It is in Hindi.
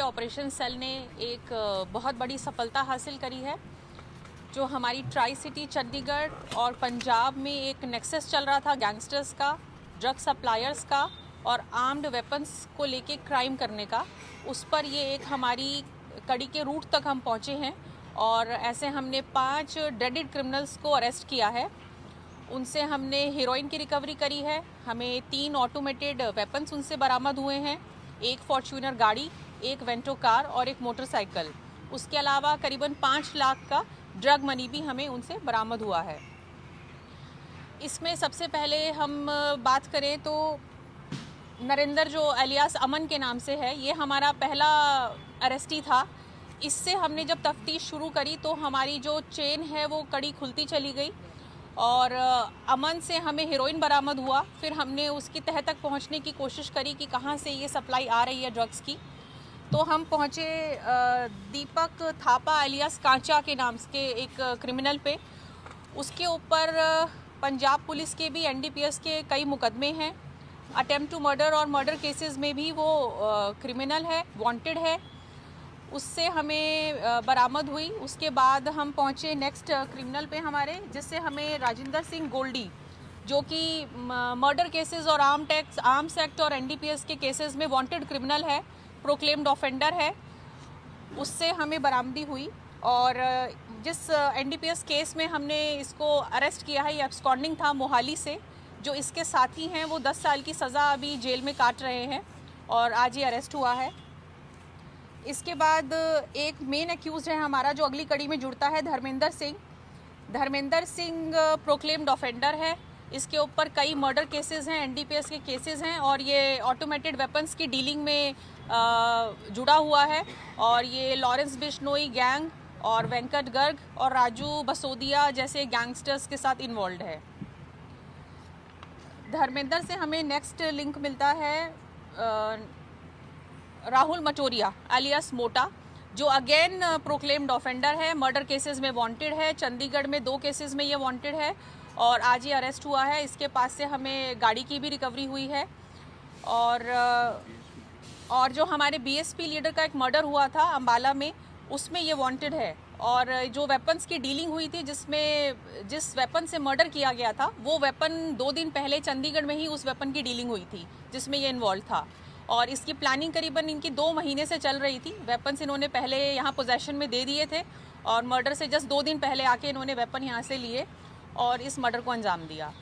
ऑपरेशन सेल ने एक बहुत बड़ी सफलता हासिल करी है। जो हमारी ट्राई सिटी चंडीगढ़ और पंजाब में एक नेक्सस चल रहा था गैंगस्टर्स का, ड्रग सप्लायर्स का और आर्म्ड वेपन्स को लेके क्राइम करने का, उस पर ये एक हमारी कड़ी के रूट तक हम पहुँचे हैं और ऐसे हमने 5 ड्रेडेड क्रिमिनल्स को अरेस्ट किया है। उनसे हमने हेरोइन की रिकवरी करी है। हमें 3 ऑटोमेटेड वेपन्स उनसे बरामद हुए हैं, एक फॉर्च्यूनर गाड़ी, एक वेंटो कार और एक मोटरसाइकिल। उसके अलावा करीबन 5 लाख का ड्रग मनी भी हमें उनसे बरामद हुआ है। इसमें सबसे पहले हम बात करें तो नरेंद्र, जो एलियास अमन के नाम से है, ये हमारा पहला अरेस्टी था। इससे हमने जब तफ्तीश शुरू करी तो हमारी जो चेन है वो कड़ी खुलती चली गई और अमन से हमें हेरोइन बरामद हुआ। फिर हमने उसकी तह तक पहुंचने की कोशिश करी कि कहां से ये सप्लाई आ रही है ड्रग्स की। तो हम पहुंचे दीपक थापा एलियास कांचा के नाम के एक क्रिमिनल पे। उसके ऊपर पंजाब पुलिस के भी एनडीपीएस के कई मुकदमे हैं। अटेम्प्ट टू मर्डर और मर्डर केसेस में भी वो क्रिमिनल है, वांटेड है। उससे हमें बरामद हुई। उसके बाद हम पहुंचे नेक्स्ट क्रिमिनल पे हमारे, जिससे हमें राजिंदर सिंह गोल्डी, जो कि मर्डर केसेस और आर्म्स एक्ट और एनडीपीएस के केसेस में वांटेड क्रिमिनल है, प्रोक्लेम्ड ऑफेंडर है, उससे हमें बरामदी हुई। और जिस एनडीपीएस केस में हमने इसको अरेस्ट किया है, ये एब्सकॉन्डिंग था मोहाली से। जो इसके साथी हैं वो 10 साल की सज़ा अभी जेल में काट रहे हैं और आज ये अरेस्ट हुआ है। इसके बाद एक मेन एक्यूज है हमारा जो अगली कड़ी में जुड़ता है, धर्मेंद्र सिंह। धर्मेंद्र सिंह प्रोक्लेम्ड ऑफेंडर है। इसके ऊपर कई मर्डर केसेस हैं, एनडीपीएस के केसेस हैं और ये ऑटोमेटेड वेपन्स की डीलिंग में जुड़ा हुआ है। और ये लॉरेंस बिश्नोई गैंग और वेंकट गर्ग और राजू बसोदिया जैसे गैंगस्टर्स के साथ इन्वॉल्व है। धर्मेंद्र से हमें नेक्स्ट लिंक मिलता है राहुल मटोरिया एलियास मोटा, जो अगेन प्रोक्लेम्ड ऑफेंडर है, मर्डर केसेस में वांटेड है। चंडीगढ़ में 2 केसेस में ये वांटेड है और आज ये अरेस्ट हुआ है। इसके पास से हमें गाड़ी की भी रिकवरी हुई है। और जो हमारे बीएसपी लीडर का एक मर्डर हुआ था अंबाला में, उसमें ये वांटेड है। और जो वेपन्स की डीलिंग हुई थी, जिस वेपन से मर्डर किया गया था, वो वेपन 2 दिन पहले चंडीगढ़ में ही उस वेपन की डीलिंग हुई थी जिसमें ये इन्वॉल्व था। और इसकी प्लानिंग करीबन इनकी 2 महीने से चल रही थी। वेपन्स इन्होंने पहले यहाँ पोजेशन में दे दिए थे और मर्डर से जस्ट 2 दिन पहले आके इन्होंने वेपन यहाँ से लिए और इस मर्डर को अंजाम दिया।